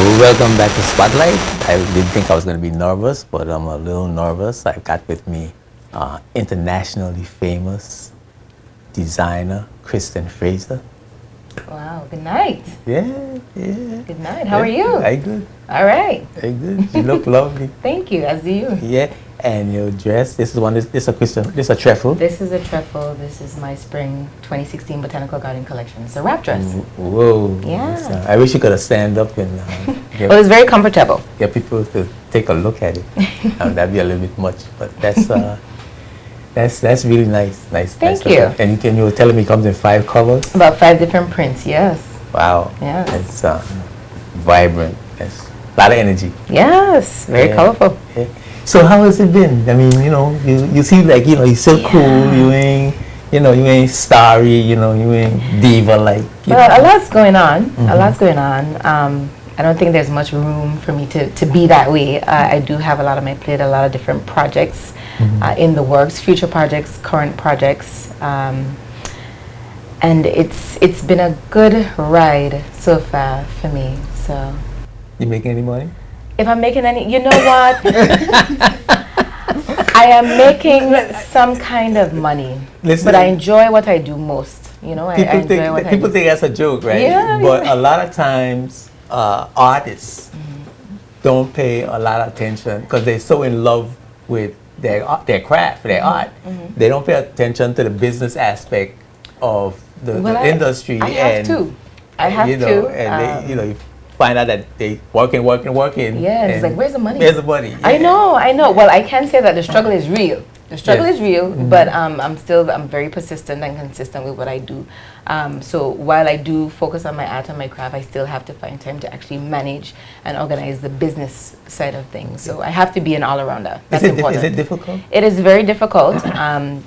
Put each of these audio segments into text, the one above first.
Welcome back to Spotlight. I didn't think I was going to be nervous, but I'm a little nervous. I've got with me internationally famous designer Kristen Fraser. Wow, good night. Yeah, yeah. Good night. How are you? I'm good. All right. I'm good. You look lovely. Thank you, as do you. Yeah, and your dress. This is a Kristen. This is a trefoil. This is a trefoil. This is my spring 2016 Botanical Garden collection. It's a wrap dress. Whoa. Yeah. I wish you could have stand up and Well, it's very comfortable. get people to take a look at it. That'd be a little bit much, but that's really nice. Thank nice you. And you were telling me it comes in 5 colors. About 5 different prints, yes. Wow. Yes. It's vibrant. It's a lot of energy. Yes, very Yeah. colorful. Yeah. So how has it been? I mean, you seem like you're so cool. You ain't starry. You ain't diva like. Well, a lot's going on. A lot's going on. I don't think there's much room for me to be that way. I do have a lot on my plate, a lot of different projects in the works, future projects, current projects. And it's been a good ride so far for me. So, You making any money? if I'm making any, you know what? I am making some kind of money, Listen, but I enjoy what I do most. I enjoy what I people do. think that's a joke, right? Yeah, But yeah. a lot of times, artists don't pay a lot of attention because they're so in love with their craft, their art. They don't pay attention to the business aspect of the industry. I have to. I have to. And you find out that they working. Yeah, and it's like, where's the money? Where's the money? I know. Well, I can say that the struggle is real. The struggle is real, but I'm very persistent and consistent with what I do. So while I do focus on my art and my craft, I still have to find time to actually manage and organize the business side of things. So I have to be an all-arounder. That's important. Is it difficult? It is very difficult,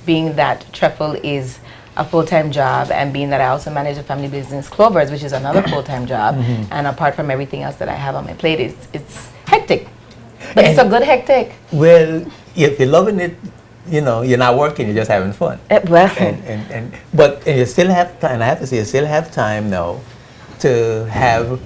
being that trefoil is a full-time job, and being that I also manage a family business, Clovers, which is another full-time job, and apart from everything else that I have on my plate, it's hectic. But it's a good hectic. Well, if you're loving it, you're not working, you're just having fun. But you still have time, and I have to say, you still have time now to have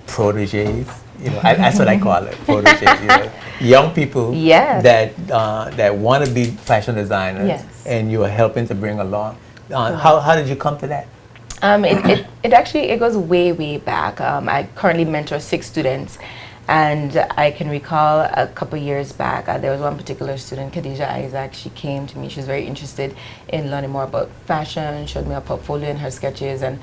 proteges. That's what I call it, proteges. Young people Yes. that want to be fashion designers, Yes. and you are helping to bring along. How did you come to that? It goes way back. I currently mentor 6 students, and I can recall a couple years back, there was one particular student, Khadija Isaac. She came to me. She was very interested in learning more about fashion, showed me her portfolio and her sketches, and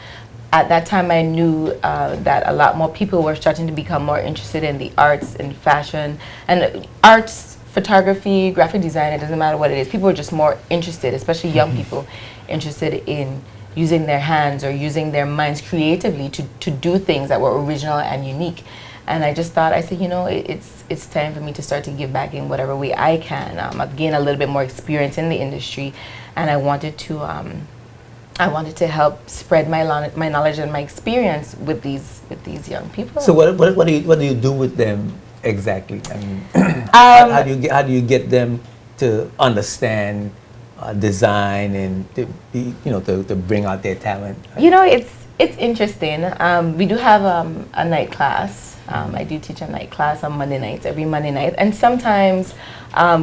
at that time I knew that a lot more people were starting to become more interested in the arts and fashion and arts, photography, graphic design. It doesn't matter what it is. People were just more interested, especially young people, interested in using their hands or using their minds creatively to do things that were original and unique. And I just thought, I said, it's time for me to start to give back in whatever way I can. I've gained a little bit more experience in the industry, and I wanted to help spread my knowledge and my experience with these young people. So what do you do with them exactly? I mean, how do you get them to understand design and to bring out their talent? It's interesting. We do have a night class. I do teach a night class on Monday nights, every Monday night, and sometimes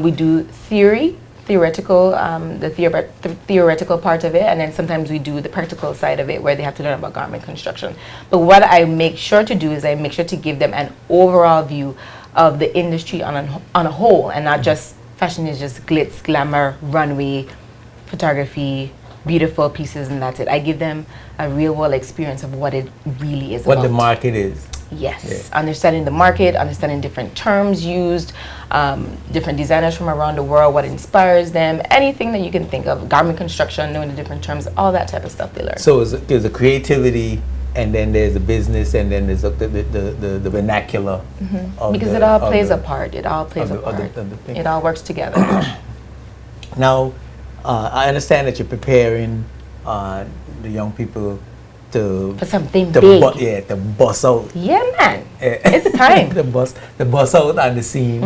we do theoretical, the theoretical part of it, and then sometimes we do the practical side of it where they have to learn about garment construction. But what I make sure to do is I make sure to give them an overall view of the industry on a whole, and not just fashion is just glitz, glamour, runway, photography, beautiful pieces, and that's it. I give them a real world experience of what it really is What about. the market is. Yes, Yeah. understanding the market, understanding different terms used, different designers from around the world, what inspires them, anything that you can think of, garment construction, knowing the different terms, all that type of stuff they learn. So there's a creativity, and then there's a business, and then there's the vernacular. Because it all plays a part. It all plays a part. It all works together. Now, I understand that you're preparing the young people For something to big. to bust out. Yeah, man. It's time. the bust out on the scene.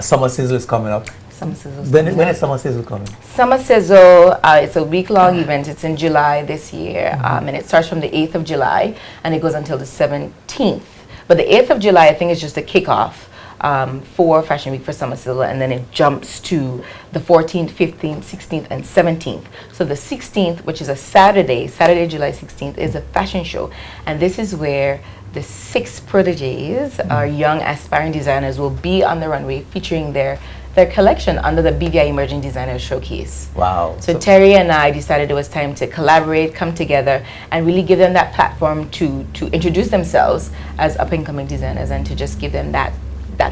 Summer Sizzle is coming up. Summer Sizzle. When is Summer Sizzle coming? Summer Sizzle, it's a week-long event. It's in July this year, and it starts from the 8th of July, and it goes until the 17th. But the 8th of July, I think, is just a kickoff for Fashion Week for Summer Sizzle, and then it jumps to the 14th, 15th, 16th, and 17th. So the 16th, which is a Saturday, July 16th, is a fashion show, and this is where the 6 proteges, our young aspiring designers, will be on the runway featuring their collection under the BVI Emerging Designers Showcase. Wow. So Terry and I decided it was time to collaborate, come together, and really give them that platform to introduce themselves as up-and-coming designers and to just give them that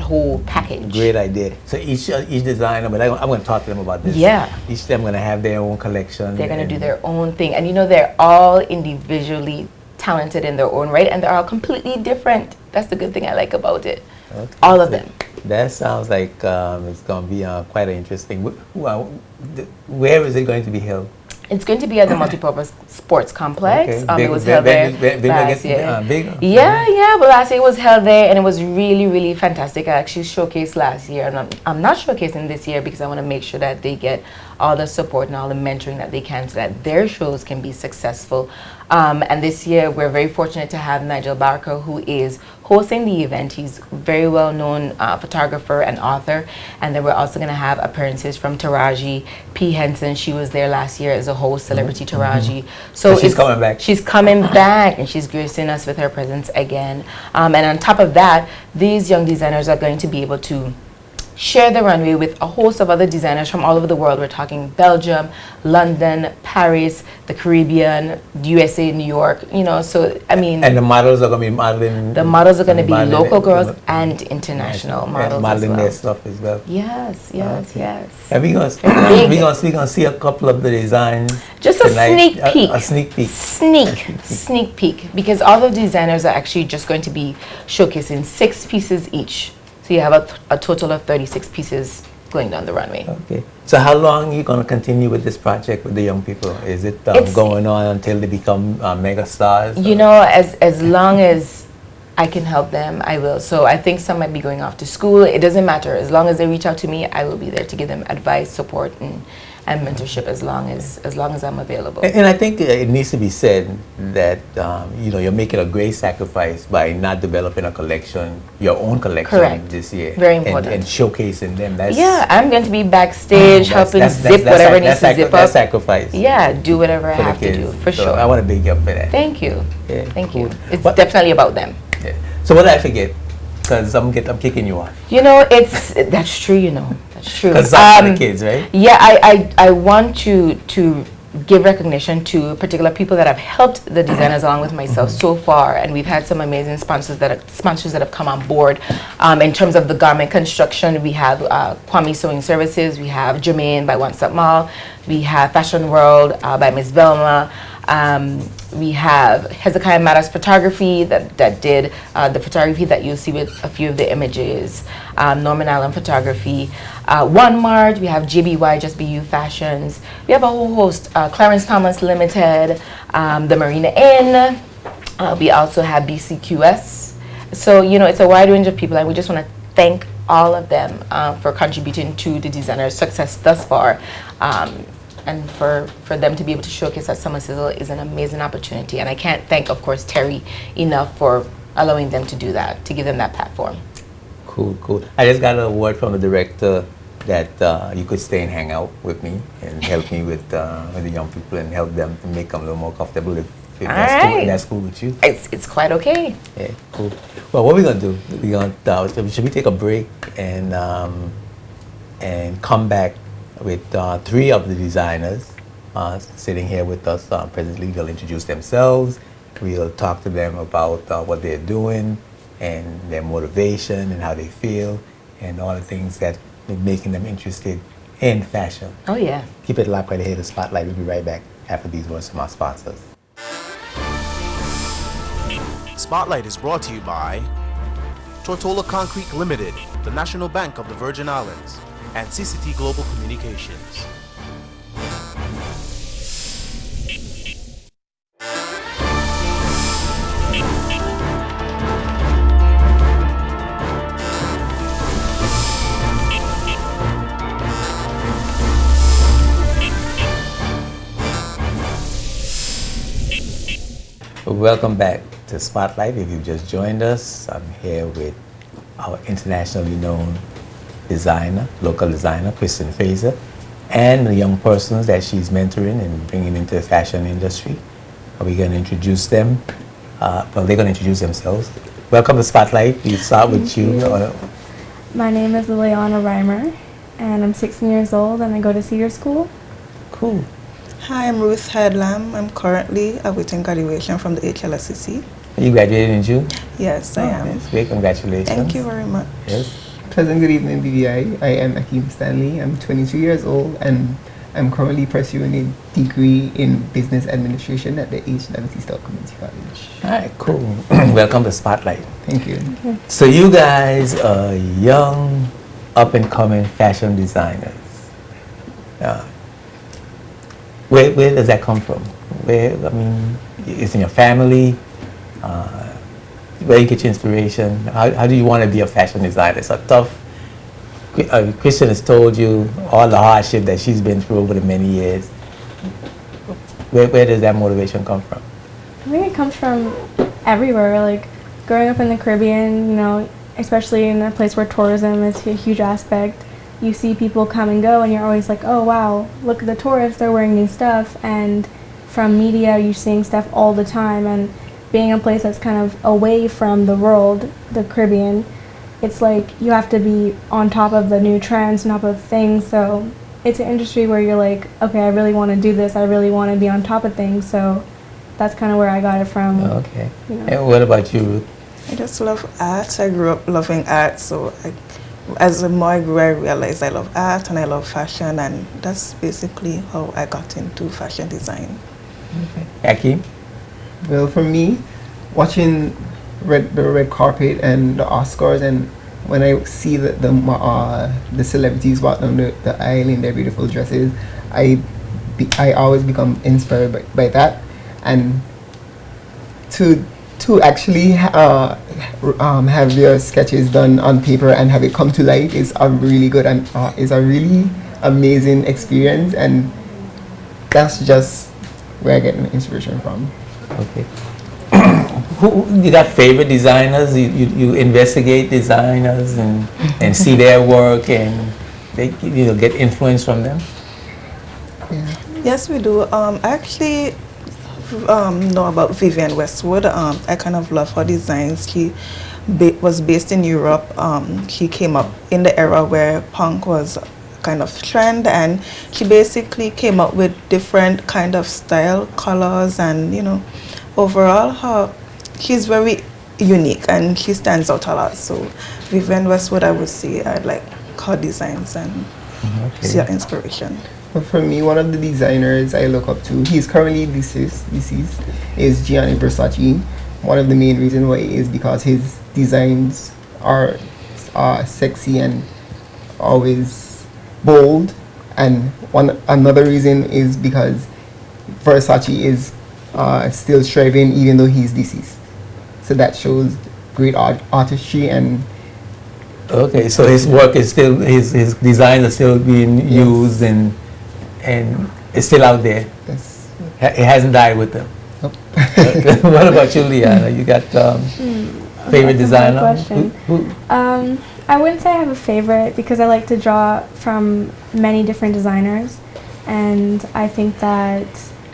whole package. Great idea. So each designer, but I'm going to talk to them about this. Yeah. Each of them going to have their own collection. They're going to do their own thing. And they're all individually talented in their own right, and they're all completely different. That's the good thing I like about it. Okay. All of them. That sounds like it's going to be quite interesting. Where is it going to be held? It's going to be at the Multipurpose Sports Complex. Okay. It was held there last year. Yeah, but last year it was held there, and it was really, really fantastic. I actually showcased last year, and I'm not showcasing this year because I want to make sure that they get all the support and all the mentoring that they can so that their shows can be successful. And this year we're very fortunate to have Nigel Barker, who is hosting the event. He's a very well-known photographer and author. And then we're also going to have appearances from Taraji P. Henson. She was there last year as a host, Celebrity Taraji. So she's coming back. She's coming back, and she's gracing us with her presence again. And on top of that, these young designers are going to be able to share the runway with a host of other designers from all over the world. We're talking Belgium, London, Paris, the Caribbean, USA, New York, so I mean. And the models are going to be modeling. The models are going to be local girls and international models modeling as well. their stuff as well. Yes. And we're going to see a couple of the designs. Just a sneak peek. A sneak peek. Sneak peek. Because all the designers are actually just going to be showcasing 6 pieces each. So you have a total of 36 pieces going down the runway. Okay. So how long are you going to continue with this project with the young people? Is it going on until they become mega stars? As long as I can help them, I will. So I think some might be going off to school. It doesn't matter. As long as they reach out to me, I will be there to give them advice, support, and mentorship as long as I'm available. And I think it needs to be said that you're making a great sacrifice by not developing a collection, your own collection. Correct. This year. Very important. And showcasing them. I'm going to be backstage helping zip whatever needs to zip up. That's sacrifice. Yeah, do whatever I have to do, for sure. I want to big you up for that. Thank you. Yeah, Thank you. It's definitely about them. Yeah. So what did I forget? Because I'm kicking you off. That's true. That's true. Because for the kids, right? Yeah, I want to give recognition to particular people that have helped the designers along with myself so far, and we've had some amazing sponsors that have come on board. In terms of the garment construction, we have Kwame Sewing Services, we have Jermaine by One Stop Mall, we have Fashion World by Miss Velma. We have Hezekiah Matters Photography that did the photography that you'll see with a few of the images. Norman Allen Photography. One Mart, we have JBY, Just Be You Fashions. We have a whole host, Clarence Thomas Limited, the Marina Inn. We also have BCQS. So, it's a wide range of people, and we just want to thank all of them for contributing to the designer's success thus far. And for them to be able to showcase at Summer Sizzle is an amazing opportunity. And I can't thank, of course, Terry enough for allowing them to do that, to give them that platform. Cool. I just got a word from the director that you could stay and hang out with me and help me with the young people and help them to make them a little more comfortable if that's cool with you. It's quite okay. Yeah, cool. Well, what we're going to do, should we take a break and come back with 3 of the designers sitting here with us presently. They'll introduce themselves. We'll talk to them about what they're doing and their motivation and how they feel and all the things that are making them interested in fashion. Oh, yeah. Keep it locked right here, the Spotlight. We'll be right back after these words from our sponsors. Spotlight is brought to you by Tortola Concrete Limited, the National Bank of the Virgin Islands, and CCT Global Communications. Welcome back to Spotlight. If you've just joined us, I'm here with our internationally known designer, local designer, Kristen Fraser, and the young persons that she's mentoring and bringing into the fashion industry. We're going to introduce them. Well, they're going to introduce themselves. Welcome to Spotlight. We start with you. My name is Liliana Reimer, and I'm 16 years old, and I go to Cedar School. Cool. Hi, I'm Ruth Headlam. I'm currently awaiting graduation from the HLSCC. You graduated in June? Yes, I am. That's great. Congratulations. Thank you very much. Yes. Pleasant good evening, BVI. I am Akeem Stanley. I'm 22 years old and I'm currently pursuing a degree in business administration at the H11C Stout Community College. All right, cool. Welcome to Spotlight. Thank you. So you guys are young, up-and-coming fashion designers. Where does that come from? It's in your family. Where you get your inspiration? How do you want to be a fashion designer? It's a tough. Kristen has told you all the hardship that she's been through over the many years. Where does that motivation come from? I think it comes from everywhere. Like growing up in the Caribbean, you know, especially in a place where tourism is a huge aspect. You see people come and go, and you're always like, oh wow, look at the tourists, they're wearing new stuff. And from media, you're seeing stuff all the time. And being a place that's kind of away from the world, the Caribbean, it's like you have to be on top of the new trends, on top of things. So it's an industry where you're like, okay, I really want to do this. I really want to be on top of things. So that's kind of where I got it from. Okay. You know. And what about you, Ruth? I just love art. I grew up loving art, so as the more I grew, I realized I love art and I love fashion, and that's basically how I got into fashion design. Okay. Akeem? Well, for me, watching the red carpet and the Oscars, and when I see the celebrities walk down the aisle in their beautiful dresses, I always become inspired by that, and to actually have your sketches done on paper and have it come to life is a really good and is a really amazing experience, and that's just where I get my inspiration from. Okay. You got favorite designers? You investigate designers and see their work and they get influence from them? Yeah. Yes, we do. I actually know about Vivienne Westwood. I kind of love her designs. She was based in Europe. She came up in the era where punk was kind of trend, and she basically came up with different kind of style, colors, and overall she's very unique and she stands out a lot. So Vivienne Westwood, I would say I like her designs and see her inspiration. Well, for me, one of the designers I look up to, he's currently deceased, is Gianni Versace. One of the main reasons why is because his designs are sexy and always bold, and another reason is because Versace is still striving even though he's deceased. So that shows great artistry. And okay, so his work is still, his designs are still being used and it's still out there. yes. It hasn't died with them. Nope. What about you, Liana? You got favorite designer? Question. I wouldn't say I have a favorite because I like to draw from many different designers, and I think that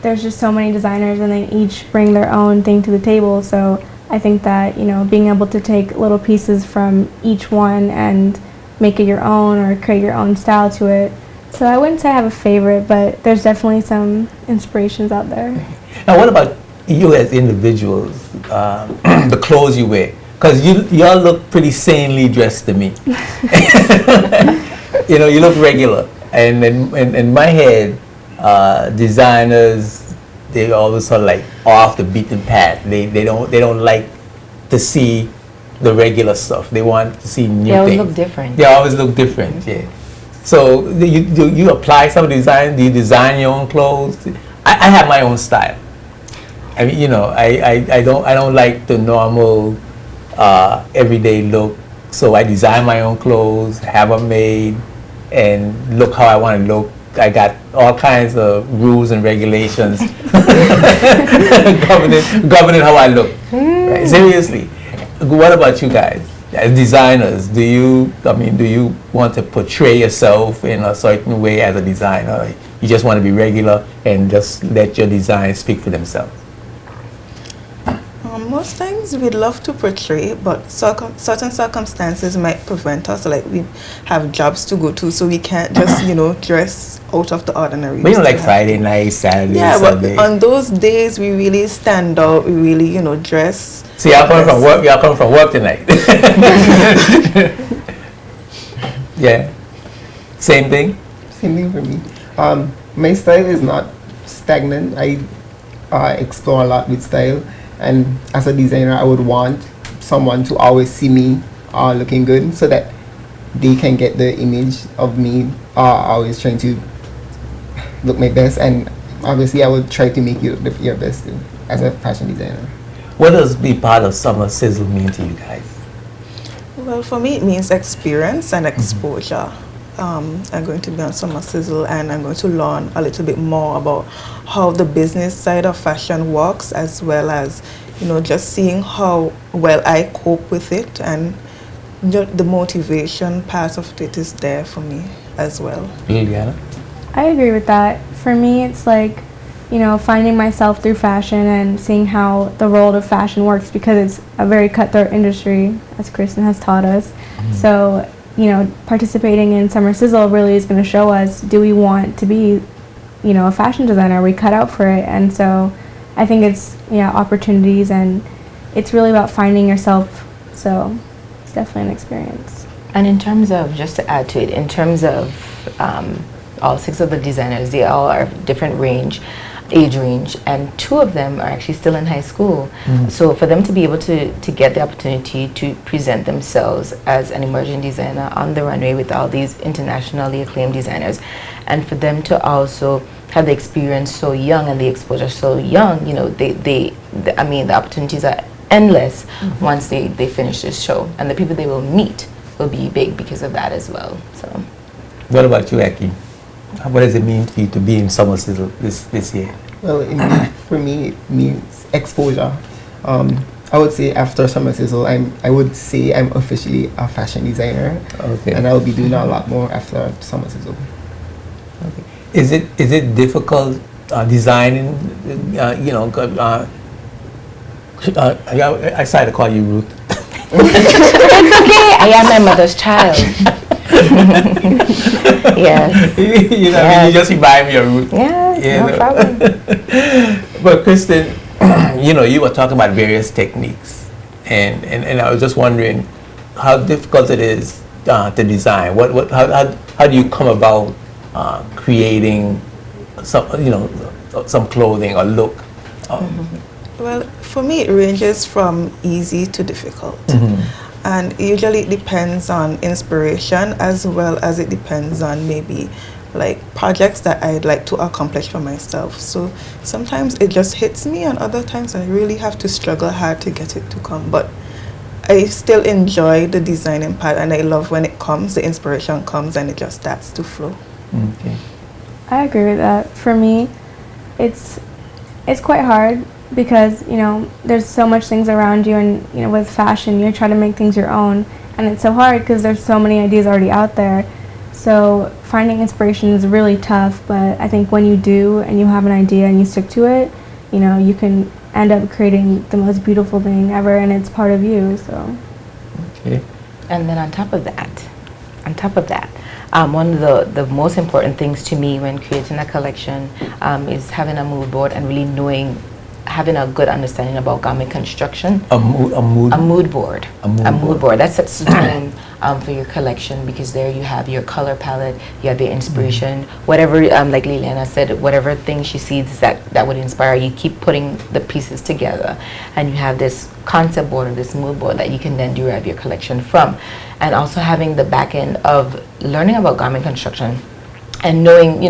there's just so many designers and they each bring their own thing to the table. So I think that being able to take little pieces from each one and make it your own or create your own style to it. So I wouldn't say I have a favorite, but there's definitely some inspirations out there. Now, what about you as individuals? The clothes you wear, because y'all look pretty sanely dressed to me. You look regular, and in my head, designers, they always sort of like off the beaten path. They don't like to see the regular stuff. They want to see new things. They always look different. They always look different. Yeah. So you apply some design? Do you design your own clothes? I have my own style. I mean, I don't like the normal everyday look. So I design my own clothes, have them made, and look how I want to look I got all kinds of rules and regulations governing how I look. Right? Seriously. What about you guys? As designers, do you want to portray yourself in a certain way as a designer? You just want to be regular and just let your designs speak for themselves? Most times we'd love to portray, but certain circumstances might prevent us. Like we have jobs to go to, so we can't just dress out of the ordinary. But like Friday night, Saturday, Sunday. But on those days we really stand out. We really dress. See, y'all come from work. Y'all come from work tonight. Yeah. Same thing. Same thing for me. My style is not stagnant. I explore a lot with style. And as a designer, I would want someone to always see me looking good so that they can get the image of me always trying to look my best. And obviously, I would try to make you look your best too, as a fashion designer. What does be part of Summer Sizzle mean to you guys? Well, for me, it means experience and exposure. I'm going to be on Summer Sizzle, and I'm going to learn a little bit more about how the business side of fashion works, as well as just seeing how well I cope with it, and the motivation part of it is there for me as well. Liliana? I agree with that. For me, it's like, finding myself through fashion and seeing how the world of fashion works, because it's a very cutthroat industry, as Kristen has taught us. So, participating in Summer Sizzle really is going to show us, do we want to be, a fashion designer? Are we cut out for it? And so I think it's, opportunities, and it's really about finding yourself. So it's definitely an experience. And in terms of, just to add to it, in terms of all 6 of the designers, they all are different age range, and 2 of them are actually still in high school. So for them to be able to get the opportunity to present themselves as an emerging designer on the runway with all these internationally acclaimed designers, and for them to also have the experience so young and the exposure so young, the opportunities are endless once they finish this show, and the people they will meet will be big because of that as well. So, what about you, Aki? What does it mean for you to be in Summer Sizzle this year? Well, for me, it means exposure. I would say after Summer Sizzle, I would say I'm officially a fashion designer. Okay. And I'll be doing a lot more after Summer Sizzle. Okay. Is it difficult designing? I started to call you Ruth. it's okay. I am my mother's child. Yes. Yes. You just remind me of Ruth. Yes, no problem. But Kristen, you were talking about various techniques, and I was just wondering how difficult it is to design. How do you come about creating some clothing or look? Well, for me, it ranges from easy to difficult. And usually it depends on inspiration, as well as it depends on maybe like projects that I'd like to accomplish for myself. So sometimes it just hits me, and other times I really have to struggle hard to get it to come. But I still enjoy the designing part, and I love when it comes, the inspiration comes, and it just starts to flow. Okay. I agree with that. For me, it's quite hard, because there's so much things around you, and with fashion you try to make things your own, and it's so hard because there's so many ideas already out there. So finding inspiration is really tough, but I think when you do and you have an idea and you stick to it, you can end up creating the most beautiful thing ever, and it's part of you. So Okay. And then on top of that, one of the most important things to me when creating a collection is having a mood board and really having a good understanding about garment construction. A mood board. A mood board. That sets the tone for your collection, because there you have your color palette, you have your inspiration, whatever, like Liliana said, whatever thing she sees that would inspire you, keep putting the pieces together, and you have this concept board or this mood board that you can then derive your collection from. And also having the back end of learning about garment construction and knowing,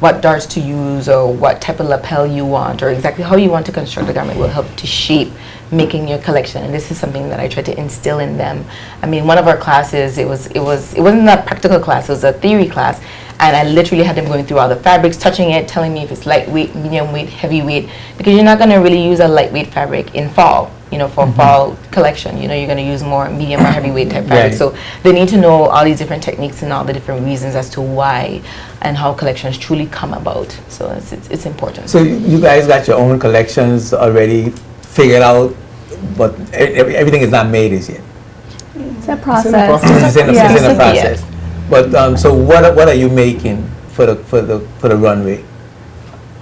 what darts to use or what type of lapel you want or exactly how you want to construct the garment will help to shape making your collection. And this is something that I try to instill in them. I mean, one of our classes, it wasn't a practical class, it was a theory class, and I literally had them going through all the fabrics, touching it, telling me if it's lightweight, medium weight, heavyweight, because you're not going to really use a lightweight fabric in fall. For fall collection, you're going to use more medium or heavyweight type fabric. Right. So they need to know all these different techniques and all the different reasons as to why and how collections truly come about. So it's important. So you guys got your own collections already figured out, but everything is not made as yet. It's a process. It's in the Yeah. process. But so what are you making for the runway?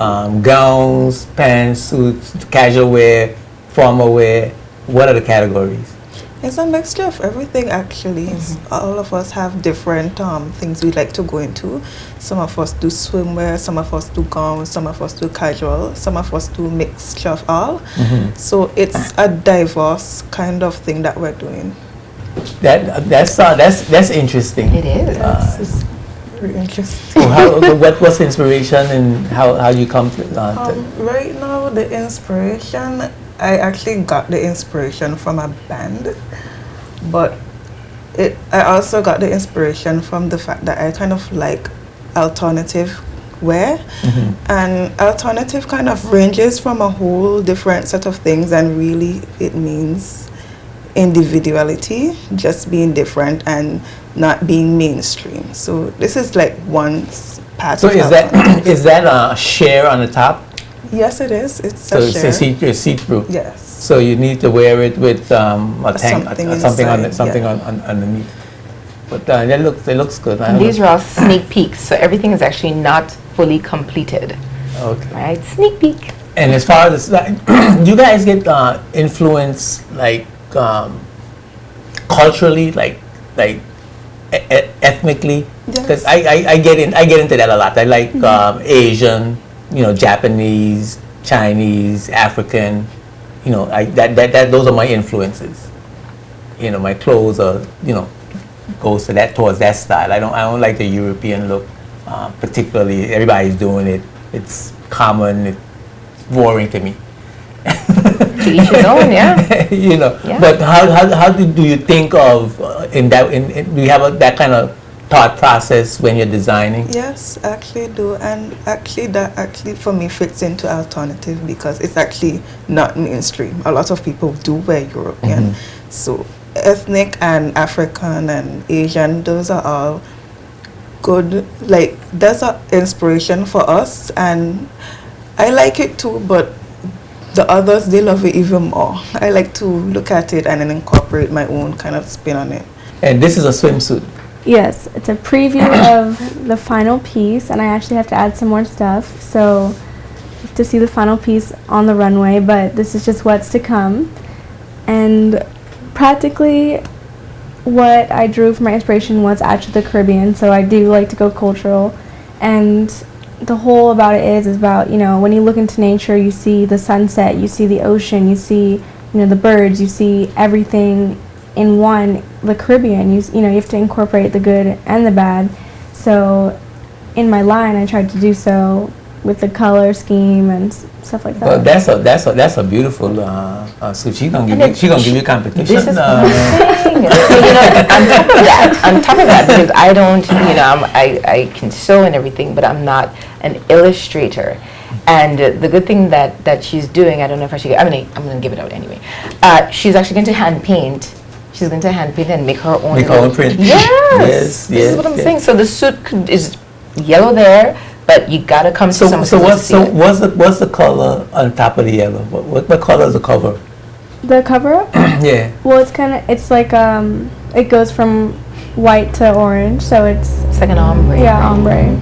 Gowns, pants, suits, casual wear, formal wear. What are the categories? It's a mixture of everything, actually. All of us have different things we like to go into. Some of us do swimwear, some of us do gowns, some of us do casual, some of us do mixture of all. So it's a diverse kind of thing that we're doing. That's interesting. It is. It's very interesting. So what's the inspiration and how you come to? Right now, the inspiration, I actually got the inspiration from a band, but I also got the inspiration from the fact that I kind of like alternative wear, and alternative kind of ranges from a whole different set of things, and really it means individuality, just being different and not being mainstream. So this is like one part. So of is that a share on the top? Yes, it is. It's So a share. it's see-through. Yes. So you need to wear it with a tank, Something inside, underneath. But it looks good. And these are all sneak peeks, so everything is actually not fully completed. Okay. Right? Sneak peek. And as far as you guys get influence like culturally, like ethnically, because Yes. I get into that a lot. I like Asian, Japanese, Chinese, African. Those are my influences. My clothes are goes to towards that style. I don't like the European look, particularly. Everybody's doing it. It's common. It's boring to me. To each his own, yeah. Yeah. But how do you think of do you have that kind of thought process when you're designing? Yes, actually do, and actually that for me fits into alternative because it's actually not mainstream. A lot of people do wear European, so ethnic and African and Asian, those are all good. Like that's an inspiration for us, and I like it too. But the others, they love it even more. I like to look at it and then incorporate my own kind of spin on it. And this is a swimsuit. Yes, it's a preview of the final piece, and I actually have to add some more stuff. So you have to see the final piece on the runway, but this is just what's to come. And practically what I drew for my inspiration was actually the Caribbean, so I do like to go cultural. And the whole about it is about, when you look into nature, you see the sunset, you see the ocean, you see, the birds, you see everything in one. The Caribbean, you have to incorporate the good and the bad. So in my line, I tried to do so with the color scheme and stuff like that. Well, that's a beautiful suit. She gonna give you competition. This is what I'm saying. On top of that, because I don't, I can sew and everything, but I'm not an illustrator. And the good thing that she's doing, I don't know if I should. I'm gonna give it out anyway. She's actually going to hand paint. She's going to hand paint and make her own. Make her own print. Yes. This is what I'm saying. So the suit is yellow there, but you gotta come to some. So what's the color on top of the yellow? What color is the cover? The cover up? Yeah. Well, it's like it goes from white to orange, so it's like an ombre. Yeah, ombre.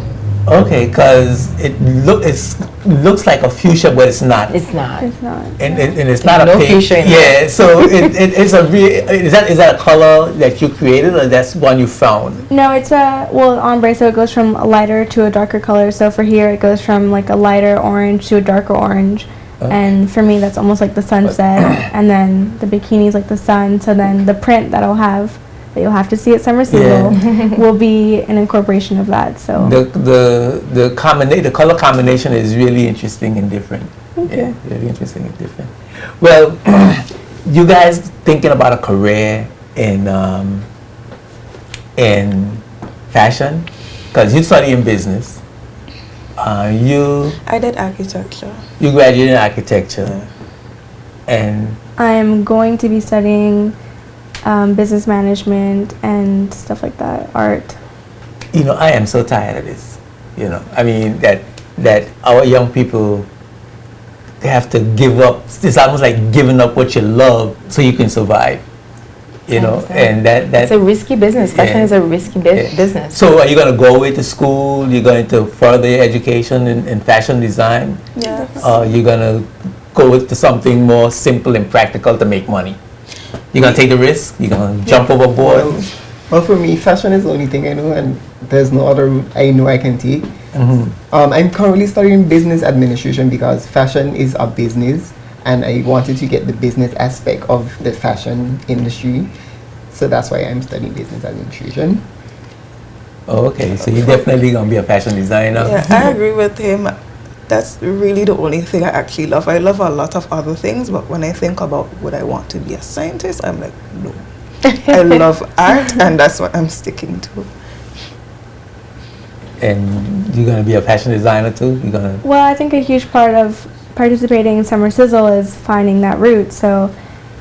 Okay, because it looks like a fuchsia, but it's not. It's not. It's not. And it's not no a pink. fuchsia in Yeah. So it's a real. Is that a color that you created, or that's one you found? No, it's ombre, so it goes from a lighter to a darker color. So for here, it goes from like a lighter orange to a darker orange. And for me, that's almost like the sunset. And then the bikini is like the sun. So then the print that I'll have that you'll have to see at Summer Sizzle will be an incorporation of that. So the color combination is really interesting and different. Okay. Really interesting and different. Well, you guys thinking about a career in fashion? Because you study in business. I did architecture. You graduated in architecture. Yeah. And I'm going to be studying business management and stuff like that, art. you know, I am so tired of this. You know, I mean that our young people, they have to give up. It's almost like giving up what you love so you can survive. You know, and that it's a risky business. Fashion is a risky business. So are you going to go away to school? You're going to further your education in fashion design? Yes. You're going to go to something more simple and practical to make money? You're going to take the risk? You're going to jump overboard? Well, for me, fashion is the only thing I know, and there's no other route I know I can take. I'm currently studying business administration because fashion is a business, and I wanted to get the business aspect of the fashion industry. So that's why I'm studying business administration. Oh, okay, so you're definitely going to be a fashion designer? Yeah, I agree with him. That's really the only thing I actually love. I love a lot of other things, but when I think about would I want to be a scientist, I'm like, no. I love art, and that's what I'm sticking to. And you're going to be a fashion designer too? You're going to... Well, I think a huge part of participating in Summer Sizzle is finding that route. So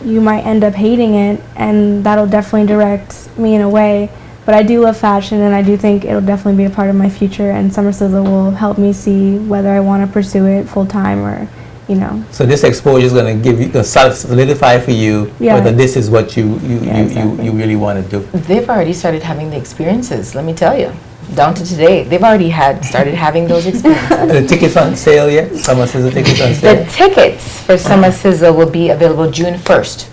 you might end up hating it, and that'll definitely direct me in a way. But I do love fashion, and I do think it'll definitely be a part of my future, and Summer Sizzle will help me see whether I want to pursue it full time or, you know. So this exposure is going to give you, solidify for you whether this is what you really want to do. They've already started having the experiences, let me tell you. Down to today, they've already started having those experiences. Are the tickets on sale yet? Summer Sizzle tickets on sale? The tickets for Summer Sizzle will be available June 1st.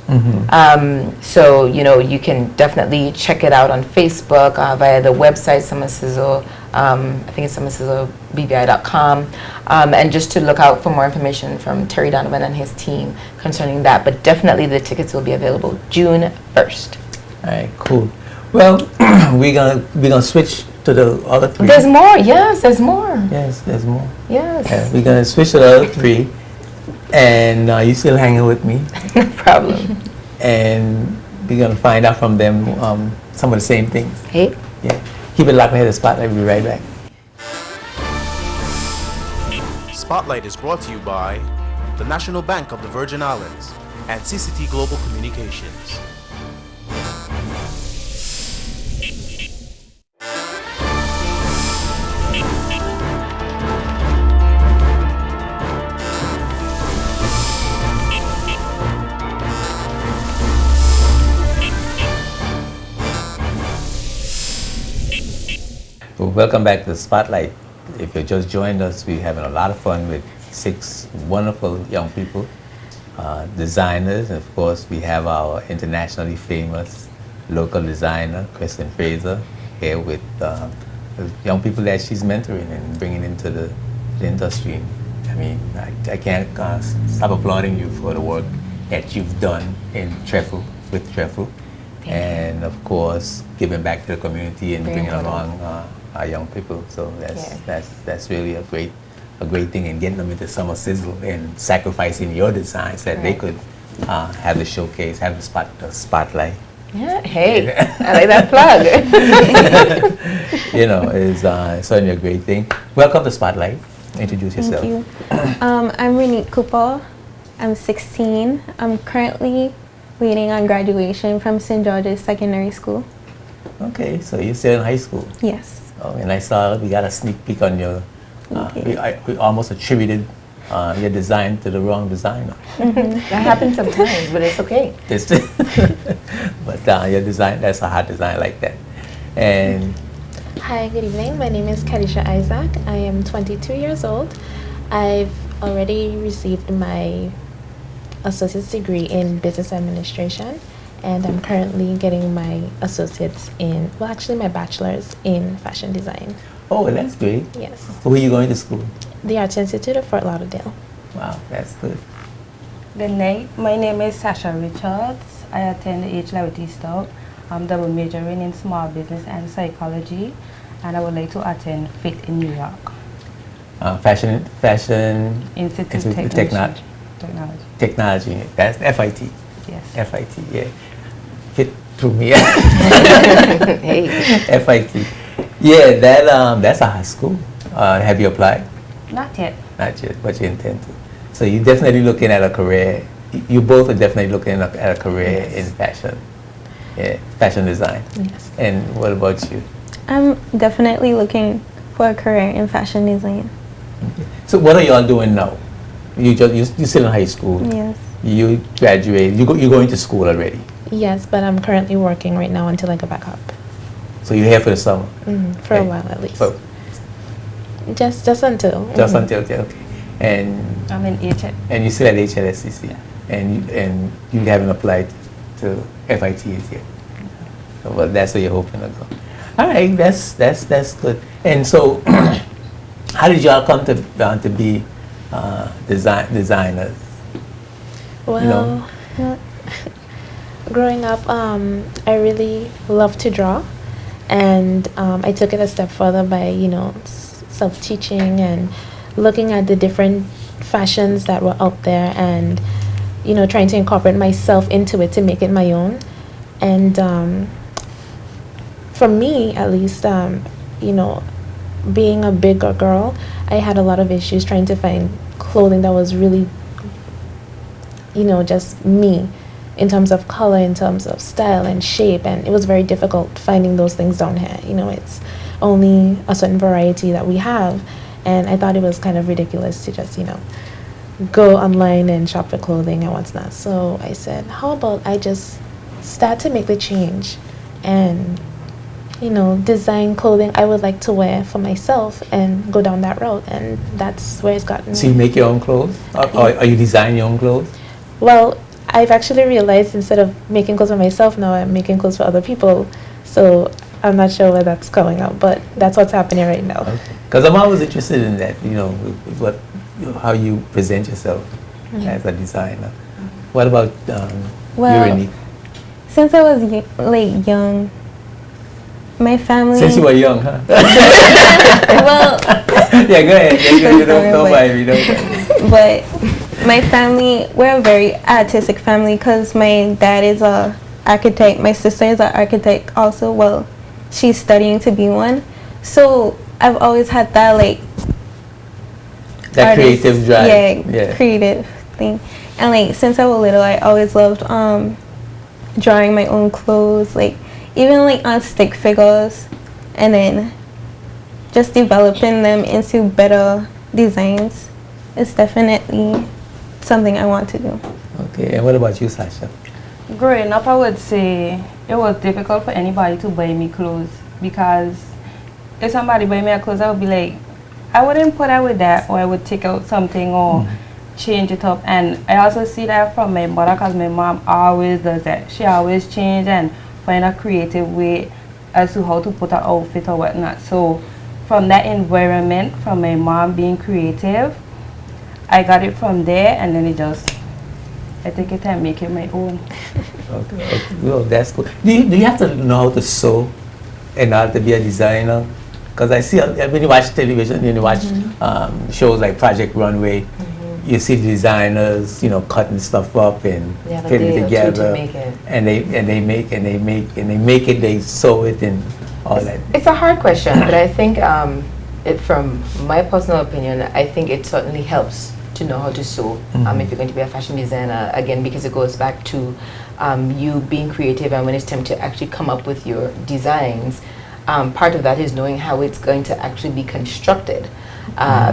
So, you know, you can definitely check it out on Facebook via the website, Summer Sizzle. I think it's summersizzlebvi.com. And just to look out for more information from Terry Donovan and his team concerning that. But definitely the tickets will be available June 1st. All right, cool. Well, we're gonna switch to the other three. There's more. Yes, there's more. Yes, there's more. Yes. Yeah, we're gonna switch to the other three, and you still hanging with me, No problem. and we're gonna find out from them some of the same things. Hey. Yeah. Keep it locked ahead of the Spotlight. We'll be right back. Spotlight is brought to you by the National Bank of the Virgin Islands and CCT Global Communications. Well, welcome back to the Spotlight. If you just joined us, we're having a lot of fun with 6 wonderful young people, designers, and of course we have our internationally famous local designer, Kristen Fraser, here with the young people that she's mentoring and bringing into the industry. I mean, I can't stop applauding you for the work that you've done in Trefu, with Trefu, and of course giving back to the community and bringing along our young people. So that's really a great thing, and getting them into Summer Sizzle and sacrificing your designs that they could have the showcase, have the spotlight. Yeah, hey, I like that plug. You know, it's certainly a great thing. Welcome to Spotlight. Introduce yourself. Thank you. I'm Renique Cooper. I'm 16. I'm currently waiting on graduation from St. George's Secondary School. Okay, so you're still in high school. Yes. Oh, and I saw we got a sneak peek on your. We almost attributed your design to the wrong designer. That happens sometimes, but it's okay. But your design, that's a hot design like that. And hi, good evening. My name is Kadisha Isaac. I am 22 years old. I've already received my associate's degree in business administration, and I'm currently getting my associate's my bachelor's in fashion design. oh, that's great. Yes. Where are you going to school? The Arts Institute of Fort Lauderdale. Wow, that's good. Good night. My name is Sasha Richards. I attend H. Liberty Stoutt. I'm double majoring in small business and psychology, and I would like to attend FIT in New York. Fashion Institute Technology. Technology. That's FIT. Yes. FIT. Yeah. Fit through me. Hey. FIT. Yeah, that's a high school. Have you applied? Not yet. Not yet, but you intend to. So you're definitely looking at a career. You both are definitely looking at a career in fashion. Yeah, fashion design. Yes. And what about you? I'm definitely looking for a career in fashion design. So what are y'all doing now? You still in high school. Yes. You graduated. You're going to school already. Yes, but I'm currently working right now until I go back up. So you're here for the summer. For a while at least. So Just until. just until okay. And I'm in HL. and you still at HLSCC, and you haven't applied to FIT yet. So, well, that's where you're hoping to go. All right, that's good. And so, how did y'all come to be designers? Well, growing up, I really loved to draw, and I took it a step further by self-teaching and looking at the different fashions that were out there, and trying to incorporate myself into it to make it my own. And for me, at least, being a bigger girl, I had a lot of issues trying to find clothing that was really just me, in terms of color, in terms of style and shape, and it was very difficult finding those things down here. It's only a certain variety that we have, and I thought it was kind of ridiculous to just go online and shop for clothing and what's not. So I said, how about I just start to make the change and design clothing I would like to wear for myself and go down that route, and that's where it's gotten me. So you make your own clothes, or you design your own clothes? Well, I've actually realized instead of making clothes for myself, now I'm making clothes for other people. So I'm not sure where that's going out, but that's what's happening right now. Because I'm always interested in that, how you present yourself as a designer. What about you, Renee? Since I was young, my family. Since you were young, huh? Well. Yeah, go ahead. Don't mind me. But my family, we're a very artistic family because my dad is a architect. My sister is an architect also. Well, she's studying to be one. So I've always had that that creative drive. Yeah, creative thing. And since I was little, I always loved drawing my own clothes, even on stick figures, and then just developing them into better designs. It's definitely something I want to do. Okay, and what about you, Sasha? Growing up, I would say it was difficult for anybody to buy me clothes, because if somebody buy me a clothes, I would be like, I wouldn't put up with that, or I would take out something or change it up. And I also see that from my mother, because my mom always does that. She always change and find a creative way as to how to put an outfit or whatnot. So from that environment, from my mom being creative, I got it from there, and then I take it and make it my own. Okay. Well, that's cool. Do you have to know how to sew in order to be a designer? Because I see when you watch television, you watch shows like Project Runway, you see the designers, cutting stuff up and putting it together, and they make it, they sew it and all that. It's a hard question, but I think from my personal opinion, I think it certainly helps to know how to sew if you're going to be a fashion designer, again, because it goes back to you being creative, and when it's time to actually come up with your designs, part of that is knowing how it's going to actually be constructed.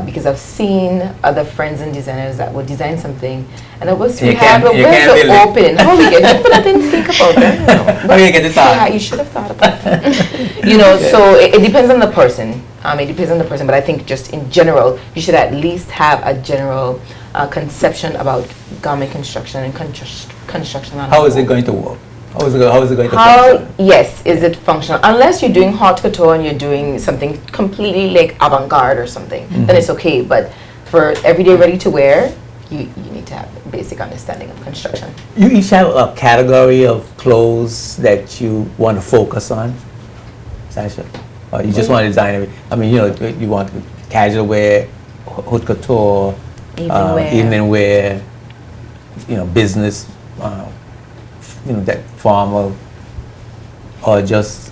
Because I've seen other friends and designers that would design something, and it was we have a window open. How we get it? But I didn't think about that. How you get it out? You should have thought about that. So it depends on the person. It depends on the person, but I think just in general, you should at least have a general conception about garment construction and construction. How is it going to work? How is it going to function? Yes, is it functional? Unless you're doing haute couture and you're doing something completely avant-garde or something, then it's okay. But for everyday ready to wear, you need to have a basic understanding of construction. You each have a category of clothes that you want to focus on, Sasha? Or you just want to design everything? I mean, you want casual wear, haute couture, evening wear, business, that formal, or just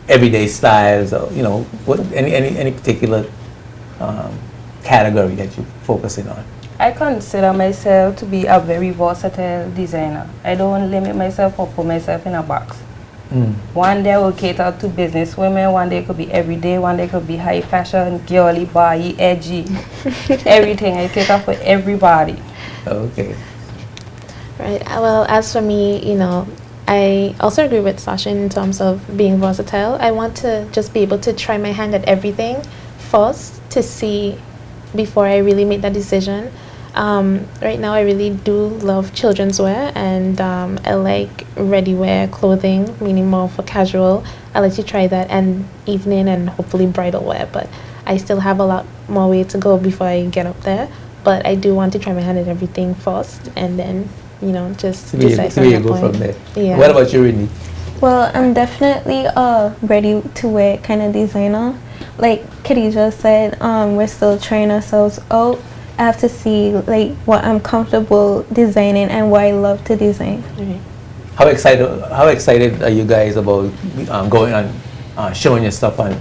everyday styles, or what any particular category that you're focusing on? I consider myself to be a very versatile designer. I don't limit myself or put myself in a box. One day I will cater to business women, one day it could be everyday, one day it could be high fashion, girly, boy, edgy, everything. I cater for everybody. Okay. Right. Well, as for me, I also agree with Sasha in terms of being versatile. I want to just be able to try my hand at everything first to see before I really make that decision. Right now I really do love children's wear, and I like ready wear clothing, meaning more for casual. I like to try that, and evening and hopefully bridal wear, but I still have a lot more way to go before I get up there. But I do want to try my hand at everything first, and then just decide so you go from there. Yeah. What about you, Rini? Well, I'm definitely a ready to wear kind of designer. Like Khadija said, we're still trying ourselves out. I have to see what I'm comfortable designing and what I love to design. Mm-hmm. How excited are you guys about going on showing your stuff on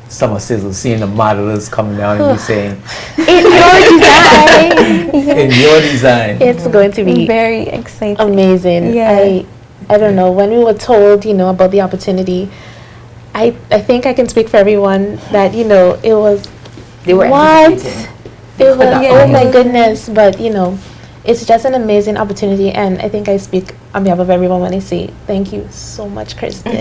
Summer Sizzle, seeing the modelers coming down and you saying, In your design! in your design? It's going to be very exciting. amazing. Yeah. I don't know, when we were told, about the opportunity, I think I can speak for everyone that, it was, They were what? anticipating. It was, Yeah. oh my goodness, but, it's just an amazing opportunity, and I think I speak on behalf of everyone when I say thank you so much, Kristen,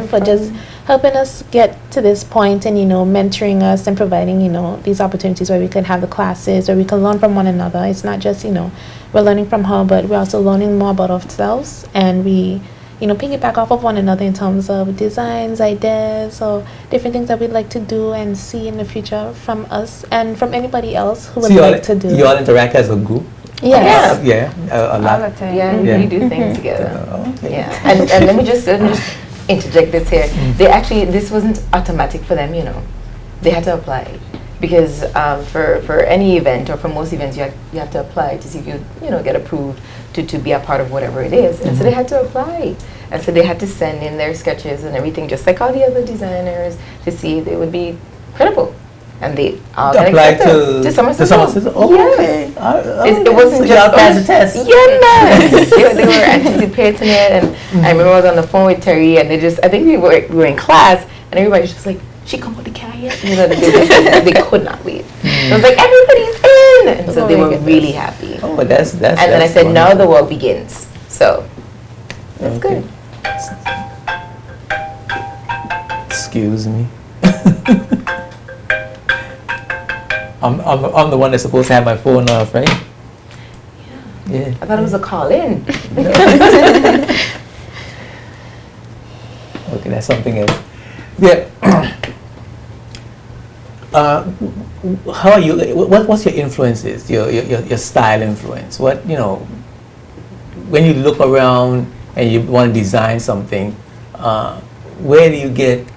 for just helping us get to this point and, mentoring us and providing, these opportunities where we can have the classes, where we can learn from one another. It's not just, we're learning from her, but we're also learning more about ourselves, and we, piggyback off of one another in terms of designs, ideas, or different things that we'd like to do and see in the future from us and from anybody else who would like to do. You all interact as a group? Yes. Yeah, a All the lot. time. Yeah, Yeah. we do things together. Okay. Yeah, and let me just interject this here. This wasn't automatic for them, They had to apply. Because for any event, or for most events, you have to apply to see if you get approved to be a part of whatever it is. And so they had to apply. And so they had to send in their sketches and everything, just like all the other designers, to see if they would be credible. And they all got Applied accepted to Summer Sizzle. Oh, Yes. okay. It wasn't so just y'all passed the test. Yeah, man. they were anticipating it, and I remember I was on the phone with Terry, and I think we were in class, and everybody's just like, "She come with the cat yet?" They could not wait. I was like, "Everybody's in," and so they were really happy. Oh, but that's. And then I said, "Now the work begins." So that's Okay. good. Excuse me. I'm the one that's supposed to have my phone off, right? Yeah. I thought it was a call in. Okay, that's something else. Yeah. How are you? What's your influences? Your style influence? What when you look around and you want to design something, where do you get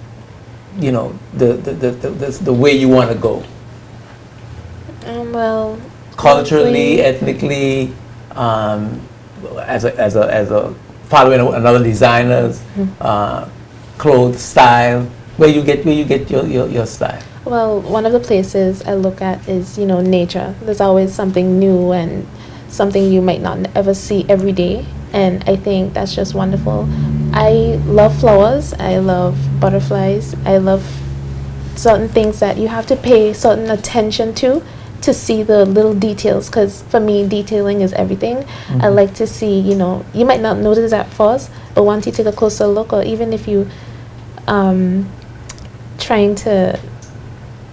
the way you want to go? Well, Culturally, ethnically, as a following another designer's clothes style. Where you get your style? Well, one of the places I look at is, nature. There's always something new and something you might not ever see every day. And I think that's just wonderful. I love flowers. I love butterflies. I love certain things that you have to pay certain attention to see the little details. Because for me, detailing is everything. Mm-hmm. I like to see, you might not notice at first, but once you take a closer look, or even if you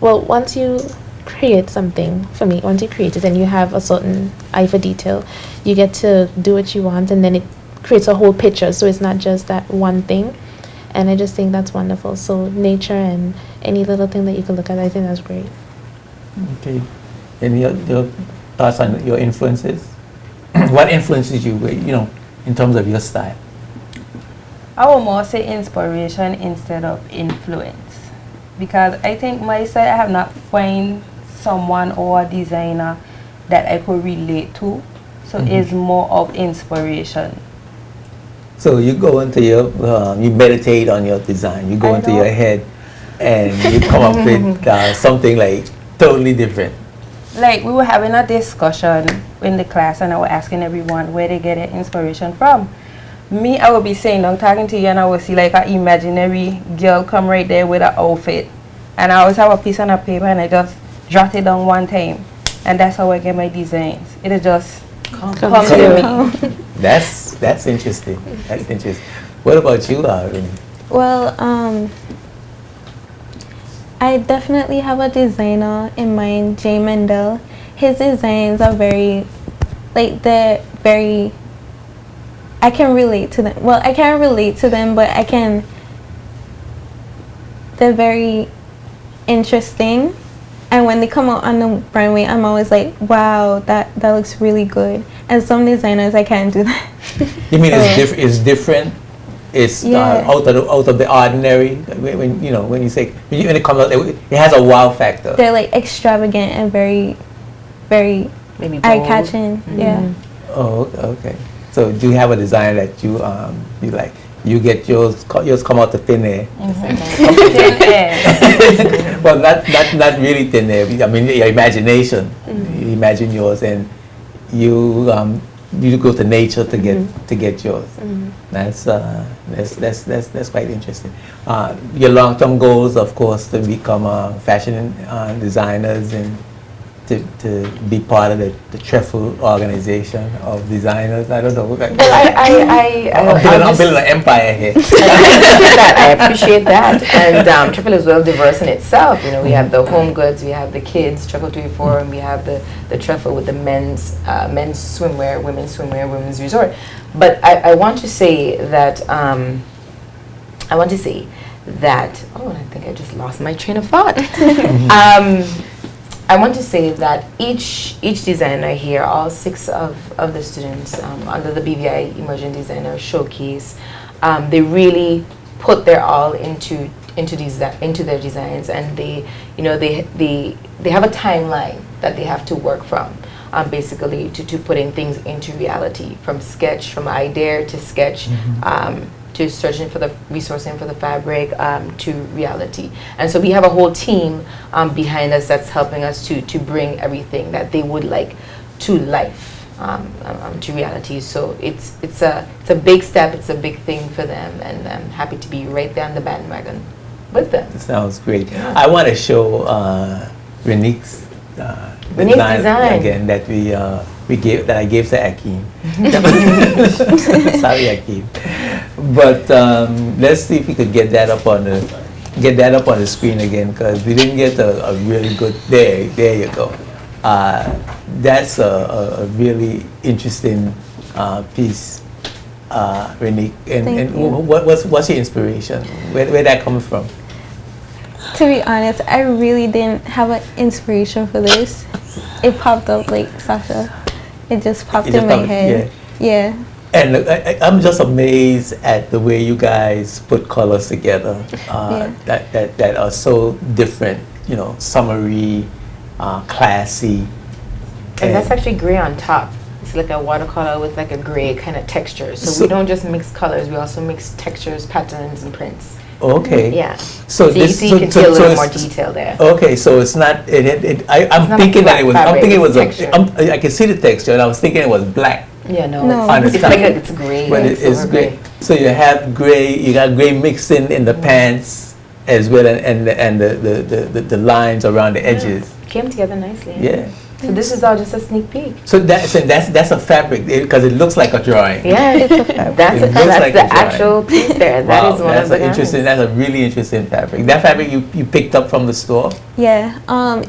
once you create something, for me, once you create it and you have a certain eye for detail, you get to do what you want, and then it creates a whole picture, so it's not just that one thing. And I just think that's wonderful. So nature and any little thing that you can look at, I think that's great. Okay. Any other thoughts on your influences? What influences you, in terms of your style? I would more say inspiration instead of influence, because I think my style, I have not find someone or a designer that I could relate to, so it's more of inspiration. So you go into your, you meditate on your design, you go into your head and you come up with something like totally different. Like, we were having a discussion in the class and I was asking everyone where they get their inspiration from. Me, I would be saying, I'm talking to you and I would see like an imaginary girl come right there with an outfit. And I always have a piece on a paper and I just jot it down one time. And that's how I get my designs. It'll just come to me. That's interesting. That's interesting. What about you, Renee? Well, I definitely have a designer in mind, Jay Mendel. His designs are very, they're very, I can relate to them. Well, I can't relate to them, but they're very interesting. And when they come out on the runway, I'm always like, wow, that looks really good. And some designers, I can't do that. You mean it's different? It's out of the ordinary. When you say when it comes out, it has a wow factor. They're like extravagant and very, very eye-catching. Yeah. Oh, okay. So do you have a design that you like? You get yours come out the thin air. Thin air. Well, not really thin air. I mean, your imagination. You imagine yours, and you go to nature to get yours. That's quite interesting. Your long-term goals, of course, to become fashion designers and to be part of the Treffle organization of designers. I don't know. I'm building an empire here. I appreciate that. And Treffle is well diverse in itself. We have the home goods, we have the kids, Treffle 3-4, and we have the Treffle with the men's swimwear, women's swimwear, women's resort. But I want to say that oh, and I think I just lost my train of thought. I want to say that each designer here, all 6 of the students under the BVI Emerging Designer Showcase, they really put their all into their designs, and they have a timeline that they have to work from, basically to putting things into reality, from idea to sketch. To resourcing for the fabric, to reality. And so we have a whole team behind us that's helping us to bring everything that they would like to life, to reality. So it's a big step, it's a big thing for them, and I'm happy to be right there on the bandwagon with them. That sounds great. Yeah. I want to show Renique's design again that I gave to Akeem. Sorry, Akeem. But let's see if we could get that up on the screen again, because we didn't get a really good. There you go. That's a really interesting piece, Renique. And what's your inspiration? Where that coming from? To be honest, I really didn't have an inspiration for this. It popped up like Sasha. It just popped in my head. Yeah. And I'm just amazed at the way you guys put colors together that are so different, summery, classy. And that's actually gray on top. It's like a watercolor with like a gray kind of texture. So we don't just mix colors, we also mix textures, patterns, and prints. Okay. Yeah. So you can see a little more detail there. Okay, so it's not. I'm thinking that it was. I'm thinking it was. I can see the texture, and I was thinking it was black. Yeah, no. It's gray. But it's gray. So you have gray. You got gray mixed in the pants as well, and the lines around the edges. Came together nicely. Yeah. So this is all just a sneak peek. So that's a fabric, because it looks like a drawing. Yeah, it's a fabric. That's the actual piece there. That is one of the interesting. That's a really interesting fabric. That fabric you picked up from the store. Yeah.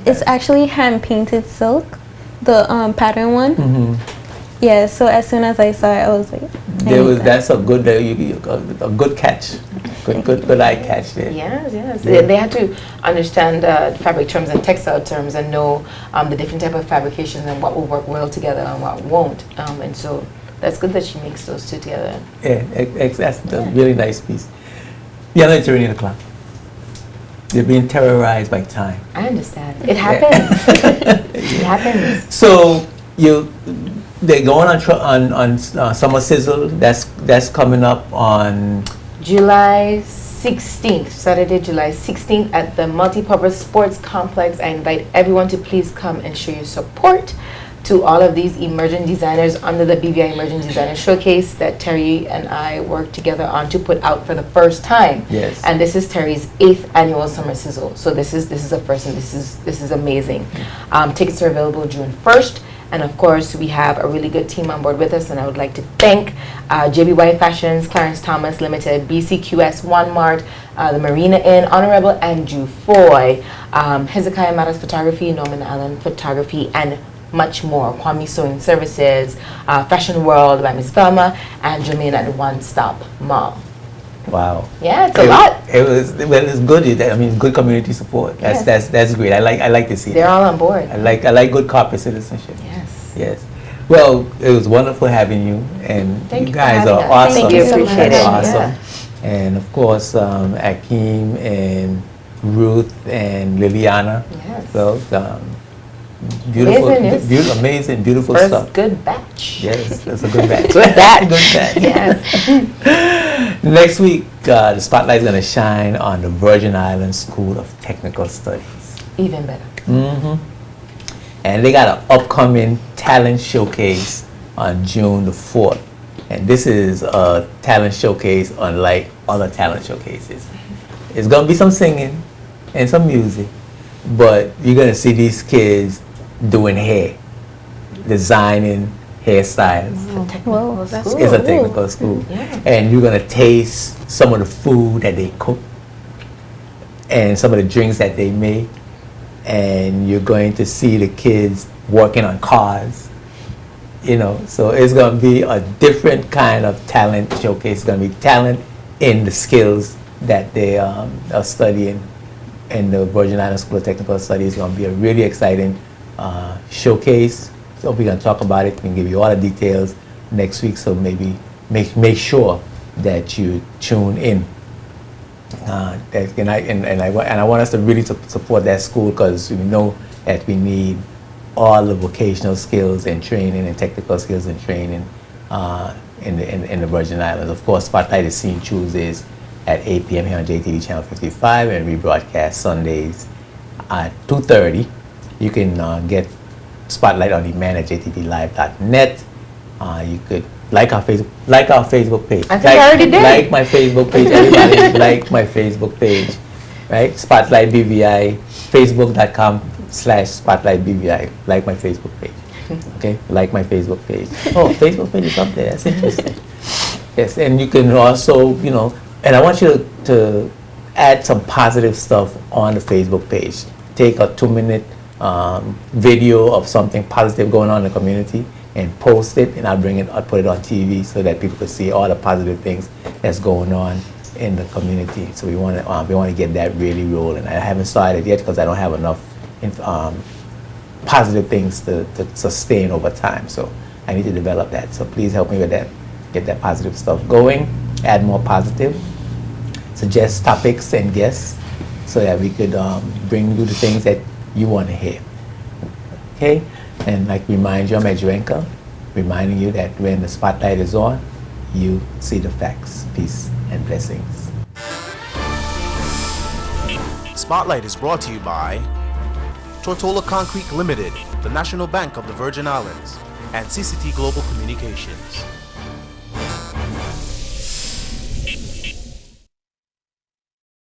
It's actually hand painted silk, the pattern one. Yeah. So as soon as I saw it, I was like, that's a good catch. Good eye catch there. Yes. Yeah. They had to understand fabric terms and textile terms and know the different type of fabrications and what will work well together and what won't. And so that's good that she makes those two together. Yeah, that's a really nice piece. Yeah, it's already 8 o'clock. They're being terrorized by time. I understand. It happens. It happens. So they're going on Summer Sizzle. That's coming up on July 16th, Saturday, July 16th at the Multipurpose Sports Complex. I invite everyone to please come and show your support to all of these emerging designers under the BVI Emerging Designer Showcase that Terry and I worked together on to put out for the first time. Yes. And this is Terry's 8th annual Summer Sizzle. So this is a first, and this is amazing. Tickets are available June 1st. And of course, we have a really good team on board with us, and I would like to thank JBY Fashions, Clarence Thomas Limited, BCQS One Mart, the Marina Inn, Honorable Andrew Foy, Hezekiah Matters Photography, Norman Allen Photography, and much more. Kwame Sewing Services, Fashion World by Ms. Velma, and Jermaine at the One Stop Mall. Wow. Yeah, it's a lot. It's good. I mean, good community support. That's great. I like to see They're all on board. I like good corporate citizenship. Yes. Well, it was wonderful having you, and Thank you guys are us. awesome. Thank you. Appreciate it. Awesome. Yeah. And of course, Akeem and Ruth and Liliana. Yes. So beautiful, amazing, beautiful First stuff. good batch. Yes, that's a good batch. Good batch. Good batch. Yes. Next week, the spotlight is going to shine on the Virgin Islands School of Technical Studies. Even better. Mm-hmm. And they got an upcoming talent showcase on June the 4th. And this is a talent showcase unlike other talent showcases. It's going to be some singing and some music, but you're going to see these kids doing hair, designing hairstyles. It's a technical school. Yeah. And you're going to taste some of the food that they cook and some of the drinks that they make. And you're going to see the kids working on cars, so it's going to be a different kind of talent showcase. It's going to be talent in the skills that they are studying in the Virgin Islands School of Technical Studies. It's going to be a really exciting showcase. So we're going to talk about it. We can give you all the details next week, so maybe make sure that you tune in. I want us to really support that school, because we know that we need all the vocational skills and training and technical skills and training in the Virgin Islands. Of course, Spotlight is seen Tuesdays at 8 p.m. here on JTV Channel 55, and rebroadcast Sundays at 2:30. You can get Spotlight on demand at jtvlive.net. You could like our Facebook page. I think I already did. Like my Facebook page. Everybody like my Facebook page, right? Spotlight BVI, facebook.com/Spotlight BVI. Like my Facebook page. Okay, like my Facebook page. Oh, Facebook page is up there. That's interesting. Yes, and you can also, and I want you to add some positive stuff on the Facebook page. Take a 2-minute video of something positive going on in the community and post it, and I'll put it on TV so that people can see all the positive things that's going on in the community. So we want to get that really rolling. I haven't started yet because I don't have enough positive things to sustain over time. So I need to develop that. So please help me with that. Get that positive stuff going. Add more positive. Suggest topics and guests so that we could bring you the things that you want to hear. Okay? And remind you, I'm Edjuenka, reminding you that when the spotlight is on, you see the facts. Peace and blessings. Spotlight is brought to you by Tortola Concrete Limited, the National Bank of the Virgin Islands, and CCT Global Communications.